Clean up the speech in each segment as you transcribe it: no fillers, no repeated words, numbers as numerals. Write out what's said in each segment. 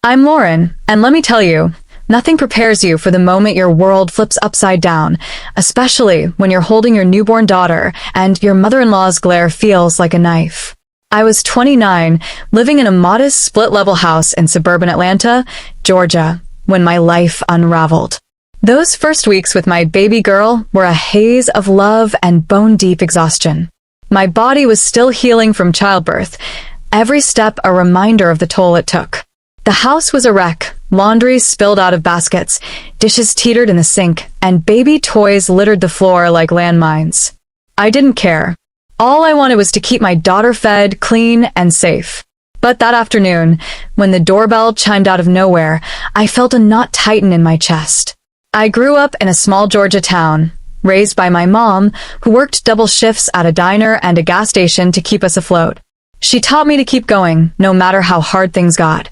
I'm Lauren, and let me tell you, nothing prepares you for the moment your world flips upside down, especially when you're holding your newborn daughter and your mother-in-law's glare feels like a knife. I was 29, living in a modest split-level house in suburban Atlanta, Georgia, when my life unraveled. Those first weeks with my baby girl were a haze of love and bone-deep exhaustion. My body was still healing from childbirth, every step a reminder of the toll it took. The house was a wreck, laundry spilled out of baskets, dishes teetered in the sink, and baby toys littered the floor like landmines. I didn't care. All I wanted was to keep my daughter fed, clean, and safe. But that afternoon, when the doorbell chimed out of nowhere, I felt a knot tighten in my chest. I grew up in a small Georgia town, raised by my mom, who worked double shifts at a diner and a gas station to keep us afloat. She taught me to keep going, no matter how hard things got.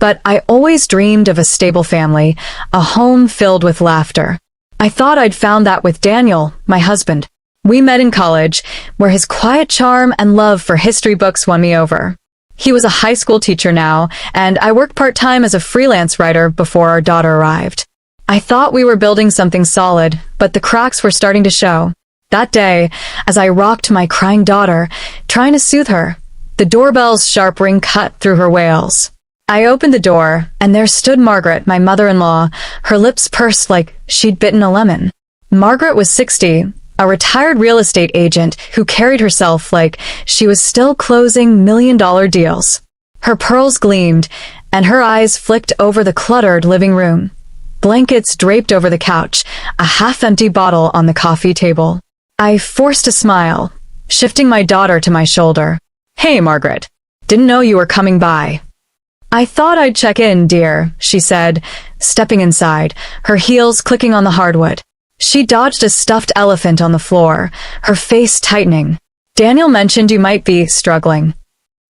But I always dreamed of a stable family, a home filled with laughter. I thought I'd found that with Daniel, my husband. We met in college, where his quiet charm and love for history books won me over. He was a high school teacher now, and I worked part-time as a freelance writer before our daughter arrived. I thought we were building something solid, but the cracks were starting to show. That day, as I rocked my crying daughter, trying to soothe her, the doorbell's sharp ring cut through her wails. I opened the door, and there stood Margaret, my mother-in-law, her lips pursed like she'd bitten a lemon. Margaret was 60, a retired real estate agent who carried herself like she was still closing million-dollar deals. Her pearls gleamed, and her eyes flicked over the cluttered living room. Blankets draped over the couch, a half-empty bottle on the coffee table. I forced a smile, shifting my daughter to my shoulder. "Hey, Margaret. Didn't know you were coming by." "I thought I'd check in, dear," she said, stepping inside, her heels clicking on the hardwood. She dodged a stuffed elephant on the floor, her face tightening. "Daniel mentioned you might be struggling."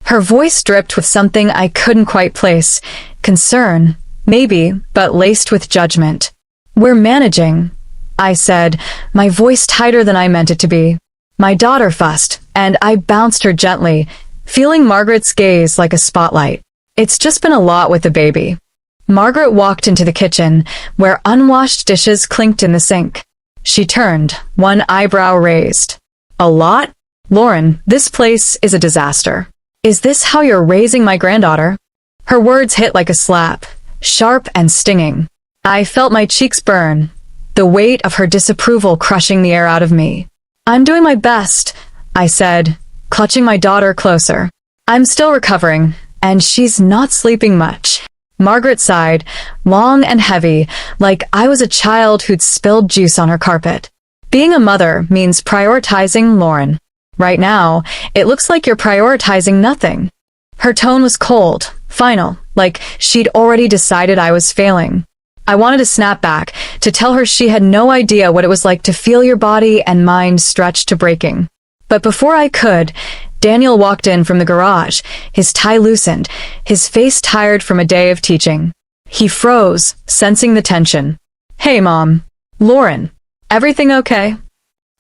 Her voice dripped with something I couldn't quite place. Concern, maybe, but laced with judgment. "We're managing," I said, my voice tighter than I meant it to be. My daughter fussed, and I bounced her gently, feeling Margaret's gaze like a spotlight. "It's just been a lot with the baby." Margaret walked into the kitchen, where unwashed dishes clinked in the sink. She turned, one eyebrow raised. "A lot? Lauren, this place is a disaster. Is this how you're raising my granddaughter?" Her words hit like a slap, sharp and stinging. I felt my cheeks burn, the weight of her disapproval crushing the air out of me. "I'm doing my best," I said, clutching my daughter closer. "I'm still recovering, and she's not sleeping much." Margaret sighed, long and heavy, like I was a child who'd spilled juice on her carpet. "Being a mother means prioritizing, Lauren. Right now, it looks like you're prioritizing nothing." Her tone was cold, final, like she'd already decided I was failing. I wanted to snap back, to tell her she had no idea what it was like to feel your body and mind stretched to breaking. But before I could, Daniel walked in from the garage, his tie loosened, his face tired from a day of teaching. He froze, sensing the tension. "Hey, Mom. Lauren. Everything okay?"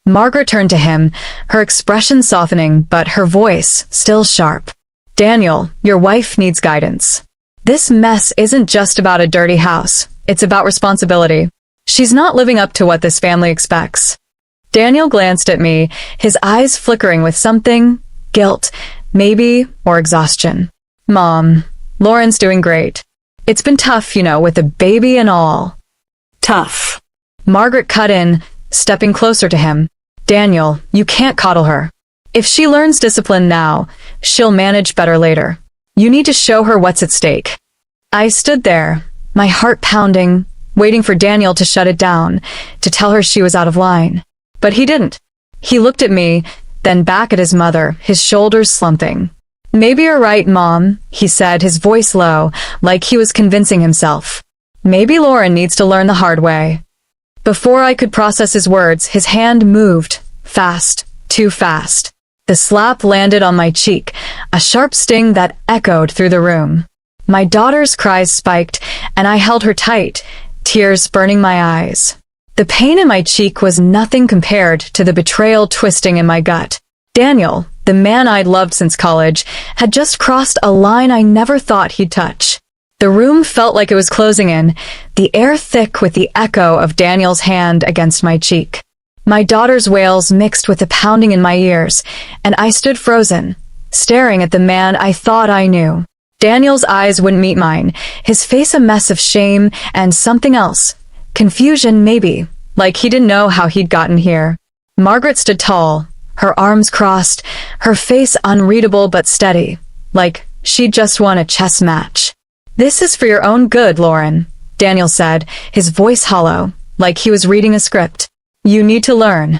Margaret turned to him, her expression softening, but her voice still sharp. "Daniel, your wife needs guidance. This mess isn't just about a dirty house. It's about responsibility. She's not living up to what this family expects." Daniel glanced at me, his eyes flickering with something, guilt, maybe, or exhaustion. "Mom, Lauren's doing great. It's been tough, with the baby and all." "Tough." Margaret cut in, stepping closer to him. "Daniel, you can't coddle her. If she learns discipline now, she'll manage better later. You need to show her what's at stake." I stood there, my heart pounding, waiting for Daniel to shut it down, to tell her she was out of line. But he didn't. He looked at me, then back at his mother, his shoulders slumping. "Maybe you're right, Mom," he said, his voice low, like he was convincing himself. "Maybe Lauren needs to learn the hard way." Before I could process his words, his hand moved, fast, too fast. The slap landed on my cheek, a sharp sting that echoed through the room. My daughter's cries spiked, and I held her tight, tears burning my eyes. The pain in my cheek was nothing compared to the betrayal twisting in my gut. Daniel, the man I'd loved since college, had just crossed a line I never thought he'd touch. The room felt like it was closing in, the air thick with the echo of Daniel's hand against my cheek. My daughter's wails mixed with the pounding in my ears, and I stood frozen, staring at the man I thought I knew. Daniel's eyes wouldn't meet mine, his face a mess of shame and something else. Confusion, maybe, like he didn't know how he'd gotten here. Margaret stood tall, her arms crossed, her face unreadable but steady, like she'd just won a chess match. "This is for your own good, Lauren," Daniel said, his voice hollow, like he was reading a script. "You need to learn."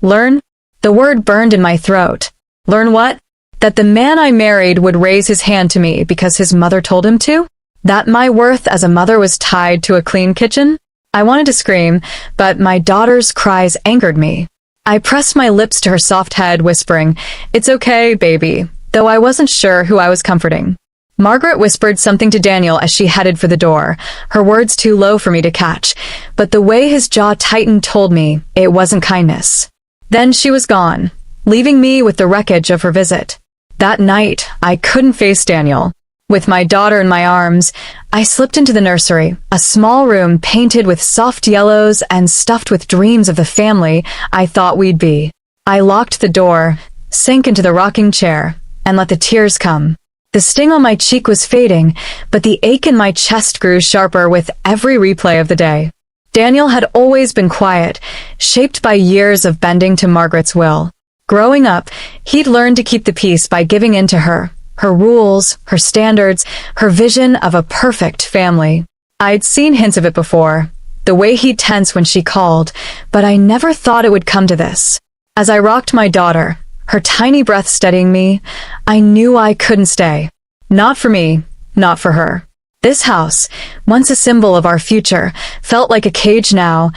Learn? The word burned in my throat. Learn what? That the man I married would raise his hand to me because his mother told him to? That my worth as a mother was tied to a clean kitchen? I wanted to scream, but my daughter's cries angered me. I pressed my lips to her soft head, whispering, "It's okay, baby," though I wasn't sure who I was comforting. Margaret whispered something to Daniel as she headed for the door, her words too low for me to catch, but the way his jaw tightened told me it wasn't kindness. Then she was gone, leaving me with the wreckage of her visit. That night, I couldn't face Daniel. With my daughter in my arms, I slipped into the nursery, a small room painted with soft yellows and stuffed with dreams of the family I thought we'd be. I locked the door, sank into the rocking chair, and let the tears come. The sting on my cheek was fading, but the ache in my chest grew sharper with every replay of the day. Daniel had always been quiet, shaped by years of bending to Margaret's will. Growing up, he'd learned to keep the peace by giving in to her rules, her standards, her vision of a perfect family. I'd seen hints of it before, the way he'd tense when she called, but I never thought it would come to this. As I rocked my daughter, her tiny breath steadying me, I knew I couldn't stay. Not for me, not for her. This house, once a symbol of our future, felt like a cage now,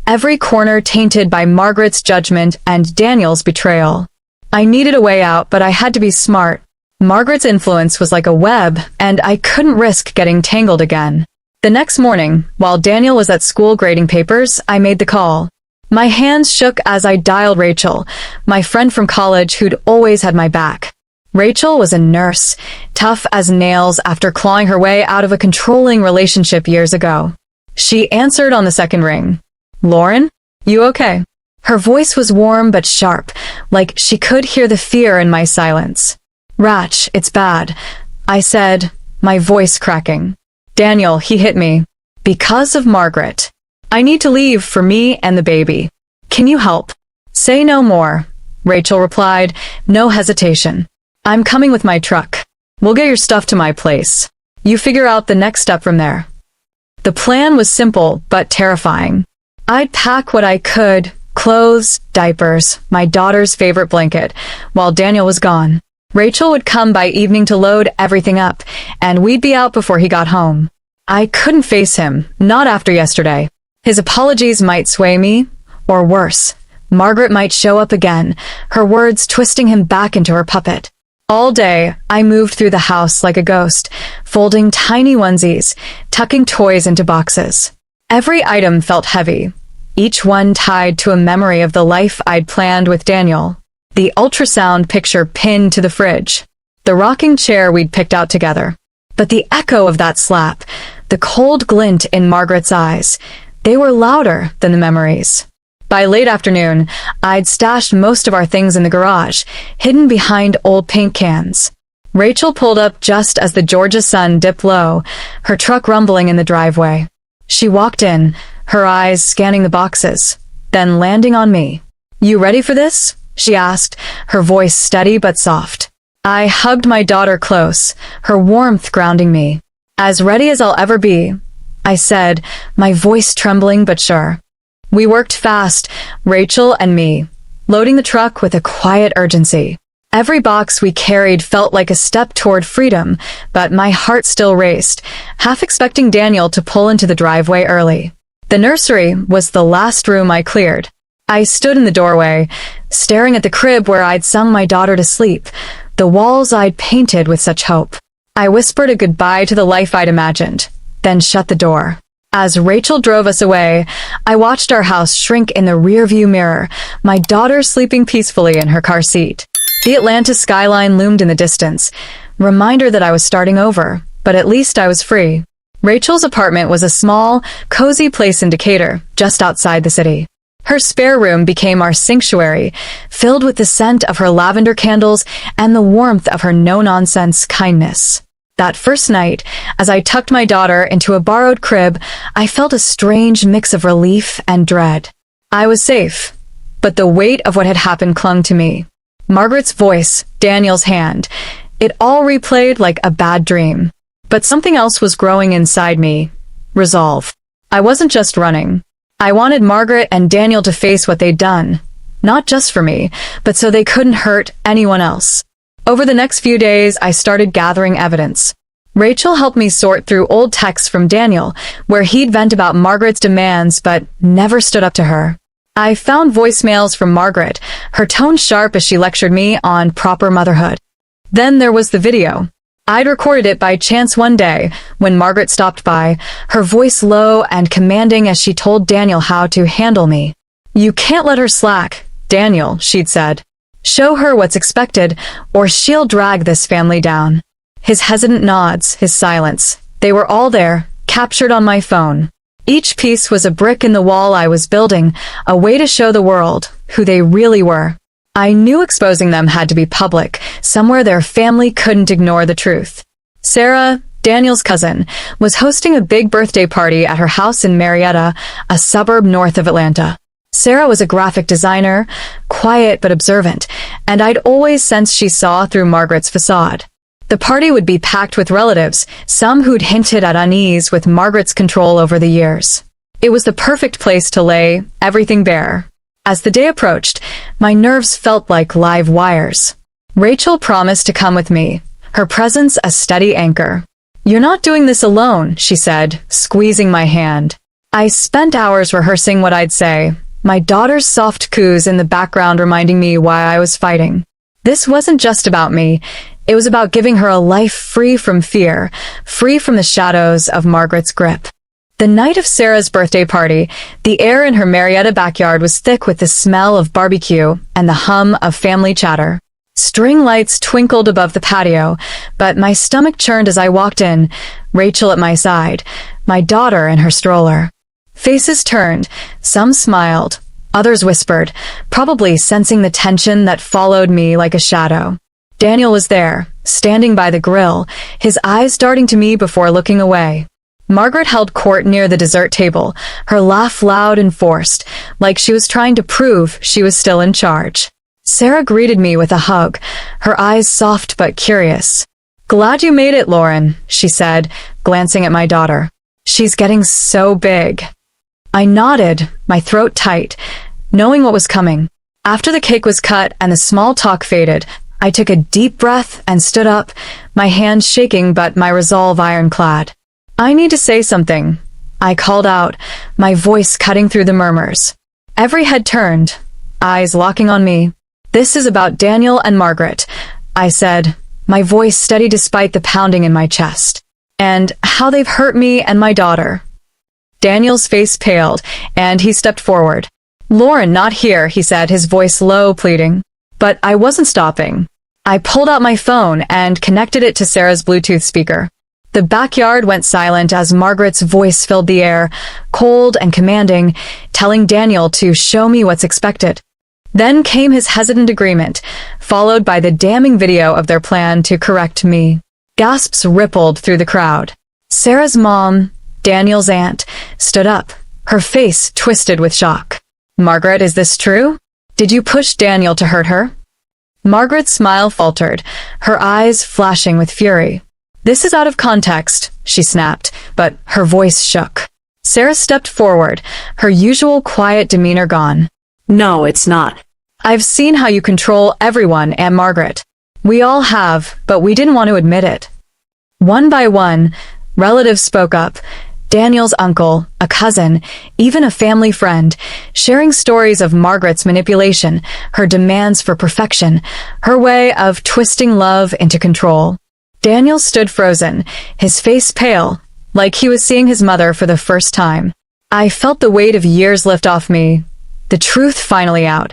every corner tainted by Margaret's judgment and Daniel's betrayal. I needed a way out, but I had to be smart. Margaret's influence was like a web, and I couldn't risk getting tangled again. The next morning, while Daniel was at school grading papers, I made the call. My hands shook as I dialed Rachel, my friend from college who'd always had my back. Rachel was a nurse, tough as nails after clawing her way out of a controlling relationship years ago. She answered on the second ring. "Lauren? You okay?" Her voice was warm but sharp, like she could hear the fear in my silence. "Ratch, it's bad," I said, my voice cracking. "Daniel, he hit me. Because of Margaret. I need to leave for me and the baby. Can you help?" "Say no more," Rachel replied, no hesitation. "I'm coming with my truck. We'll get your stuff to my place. You figure out the next step from there." The plan was simple but terrifying. I'd pack what I could, clothes, diapers, my daughter's favorite blanket, while Daniel was gone. Rachel would come by evening to load everything up, and we'd be out before he got home. I couldn't face him, not after yesterday. His apologies might sway me, or worse, Margaret might show up again, her words twisting him back into her puppet. All day, I moved through the house like a ghost, folding tiny onesies, tucking toys into boxes. Every item felt heavy, each one tied to a memory of the life I'd planned with Daniel. The ultrasound picture pinned to the fridge, the rocking chair we'd picked out together. But the echo of that slap, the cold glint in Margaret's eyes, they were louder than the memories. By late afternoon, I'd stashed most of our things in the garage, hidden behind old paint cans. Rachel pulled up just as the Georgia sun dipped low, her truck rumbling in the driveway. She walked in, her eyes scanning the boxes, then landing on me. "You ready for this?" she asked, her voice steady but soft. I hugged my daughter close, her warmth grounding me. "As ready as I'll ever be," I said, my voice trembling but sure. We worked fast, Rachel and me, loading the truck with a quiet urgency. Every box we carried felt like a step toward freedom, but my heart still raced, half expecting Daniel to pull into the driveway early. The nursery was the last room I cleared. I stood in the doorway, staring at the crib where I'd sung my daughter to sleep, the walls I'd painted with such hope. I whispered a goodbye to the life I'd imagined, then shut the door. As Rachel drove us away, I watched our house shrink in the rearview mirror, my daughter sleeping peacefully in her car seat. The Atlanta skyline loomed in the distance, reminder that I was starting over, but at least I was free. Rachel's apartment was a small, cozy place in Decatur, just outside the city. Her spare room became our sanctuary, filled with the scent of her lavender candles and the warmth of her no-nonsense kindness. That first night, as I tucked my daughter into a borrowed crib, I felt a strange mix of relief and dread. I was safe, but the weight of what had happened clung to me. Margaret's voice, Daniel's hand, it all replayed like a bad dream. But something else was growing inside me. Resolve. I wasn't just running. I wanted Margaret and Daniel to face what they'd done. Not just for me, but so they couldn't hurt anyone else. Over the next few days, I started gathering evidence. Rachel helped me sort through old texts from Daniel, where he'd vent about Margaret's demands but never stood up to her. I found voicemails from Margaret, her tone sharp as she lectured me on proper motherhood. Then there was the video. I'd recorded it by chance one day, when Margaret stopped by, her voice low and commanding as she told Daniel how to handle me. "You can't let her slack, Daniel," she'd said. "Show her what's expected, or she'll drag this family down." His hesitant nods, his silence, they were all there, captured on my phone. Each piece was a brick in the wall I was building, a way to show the world who they really were. I knew exposing them had to be public, somewhere their family couldn't ignore the truth. Sarah, Daniel's cousin, was hosting a big birthday party at her house in Marietta, a suburb north of Atlanta. Sarah was a graphic designer, quiet but observant, and I'd always sensed she saw through Margaret's facade. The party would be packed with relatives, some who'd hinted at unease with Margaret's control over the years. It was the perfect place to lay everything bare. As the day approached, my nerves felt like live wires. Rachel promised to come with me, her presence a steady anchor. "You're not doing this alone," she said, squeezing my hand. I spent hours rehearsing what I'd say, my daughter's soft coos in the background reminding me why I was fighting. This wasn't just about me. It was about giving her a life free from fear, free from the shadows of Margaret's grip. The night of Sarah's birthday party, the air in her Marietta backyard was thick with the smell of barbecue and the hum of family chatter. String lights twinkled above the patio, but my stomach churned as I walked in, Rachel at my side, my daughter in her stroller. Faces turned, some smiled, others whispered, probably sensing the tension that followed me like a shadow. Daniel was there, standing by the grill, his eyes darting to me before looking away. Margaret held court near the dessert table, her laugh loud and forced, like she was trying to prove she was still in charge. Sarah greeted me with a hug, her eyes soft but curious. "Glad you made it, Lauren," she said, glancing at my daughter. "She's getting so big." I nodded, my throat tight, knowing what was coming. After the cake was cut and the small talk faded, I took a deep breath and stood up, my hands shaking but my resolve ironclad. "I need to say something," I called out, my voice cutting through the murmurs. Every head turned, eyes locking on me. "This is about Daniel and Margaret," I said, my voice steady despite the pounding in my chest. "And how they've hurt me and my daughter." Daniel's face paled, and he stepped forward. "Lauren, not here," he said, his voice low, pleading. But I wasn't stopping. I pulled out my phone and connected it to Sarah's Bluetooth speaker. The backyard went silent as Margaret's voice filled the air, cold and commanding, telling Daniel to show me what's expected. Then came his hesitant agreement, followed by the damning video of their plan to correct me. Gasps rippled through the crowd. Sarah's mom, Daniel's aunt, stood up, her face twisted with shock. "Margaret, is this true? Did you push Daniel to hurt her?" Margaret's smile faltered, her eyes flashing with fury. "This is out of context," she snapped, but her voice shook. Sarah stepped forward, her usual quiet demeanor gone. "No, it's not. I've seen how you control everyone, Aunt Margaret. We all have, but we didn't want to admit it." One by one, relatives spoke up. Daniel's uncle, a cousin, even a family friend, sharing stories of Margaret's manipulation, her demands for perfection, her way of twisting love into control. Daniel stood frozen, his face pale, like he was seeing his mother for the first time. I felt the weight of years lift off me, the truth finally out,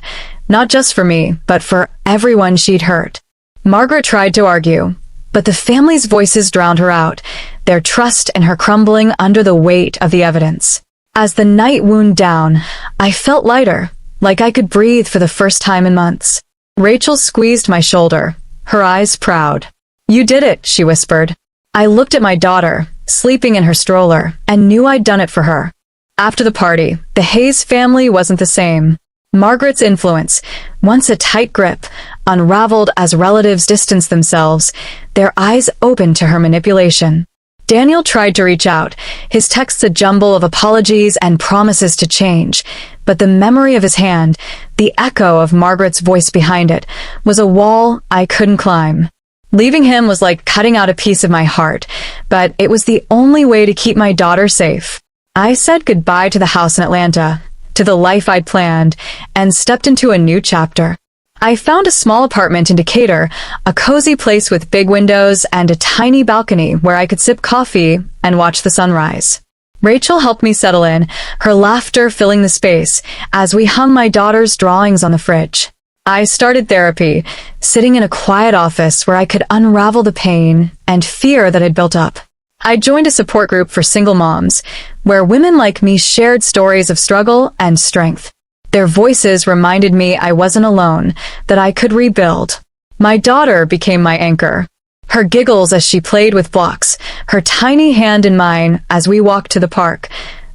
not just for me, but for everyone she'd hurt. Margaret tried to argue. But the family's voices drowned her out, their trust in her crumbling under the weight of the evidence. As the night wound down, I felt lighter, like I could breathe for the first time in months. Rachel squeezed my shoulder, her eyes proud. "You did it," she whispered. I looked at my daughter, sleeping in her stroller, and knew I'd done it for her. After the party, the Hayes family wasn't the same. Margaret's influence, once a tight grip, unraveled as relatives distanced themselves, their eyes opened to her manipulation. Daniel tried to reach out, his texts a jumble of apologies and promises to change, but the memory of his hand, the echo of Margaret's voice behind it, was a wall I couldn't climb. Leaving him was like cutting out a piece of my heart, but it was the only way to keep my daughter safe. I said goodbye to the house in Atlanta, to the life I'd planned, and stepped into a new chapter. I found a small apartment in Decatur, a cozy place with big windows and a tiny balcony where I could sip coffee and watch the sunrise. Rachel helped me settle in, her laughter filling the space as we hung my daughter's drawings on the fridge. I started therapy, sitting in a quiet office where I could unravel the pain and fear that had built up. I joined a support group for single moms, where women like me shared stories of struggle and strength. Their voices reminded me I wasn't alone, that I could rebuild. My daughter became my anchor. Her giggles as she played with blocks, her tiny hand in mine as we walked to the park,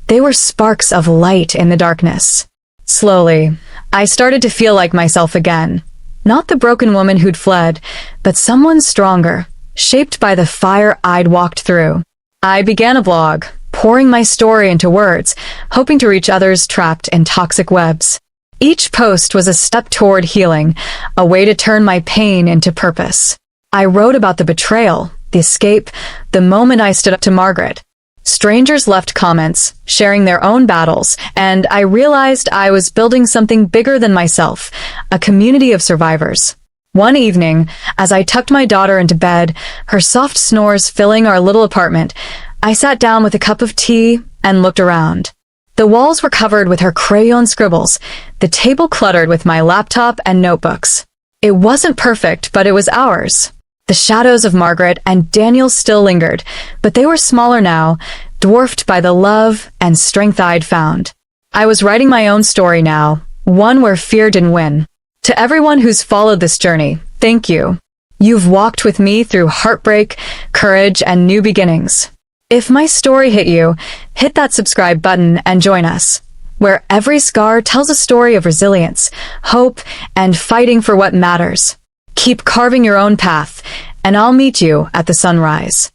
they were sparks of light in the darkness. Slowly, I started to feel like myself again. Not the broken woman who'd fled, but someone stronger, shaped by the fire I'd walked through. I began a blog, pouring my story into words, hoping to reach others trapped in toxic webs. Each post was a step toward healing, a way to turn my pain into purpose. I wrote about the betrayal, the escape, the moment I stood up to Margaret. Strangers left comments, sharing their own battles, and I realized I was building something bigger than myself, a community of survivors. One evening, as I tucked my daughter into bed, her soft snores filling our little apartment, I sat down with a cup of tea and looked around. The walls were covered with her crayon scribbles, the table cluttered with my laptop and notebooks. It wasn't perfect, but it was ours. The shadows of Margaret and Daniel still lingered, but they were smaller now, dwarfed by the love and strength I'd found. I was writing my own story now, one where fear didn't win. To everyone who's followed this journey, thank you. You've walked with me through heartbreak, courage, and new beginnings. If my story hit you, hit that subscribe button and join us, where every scar tells a story of resilience, hope, and fighting for what matters. Keep carving your own path, and I'll meet you at the sunrise.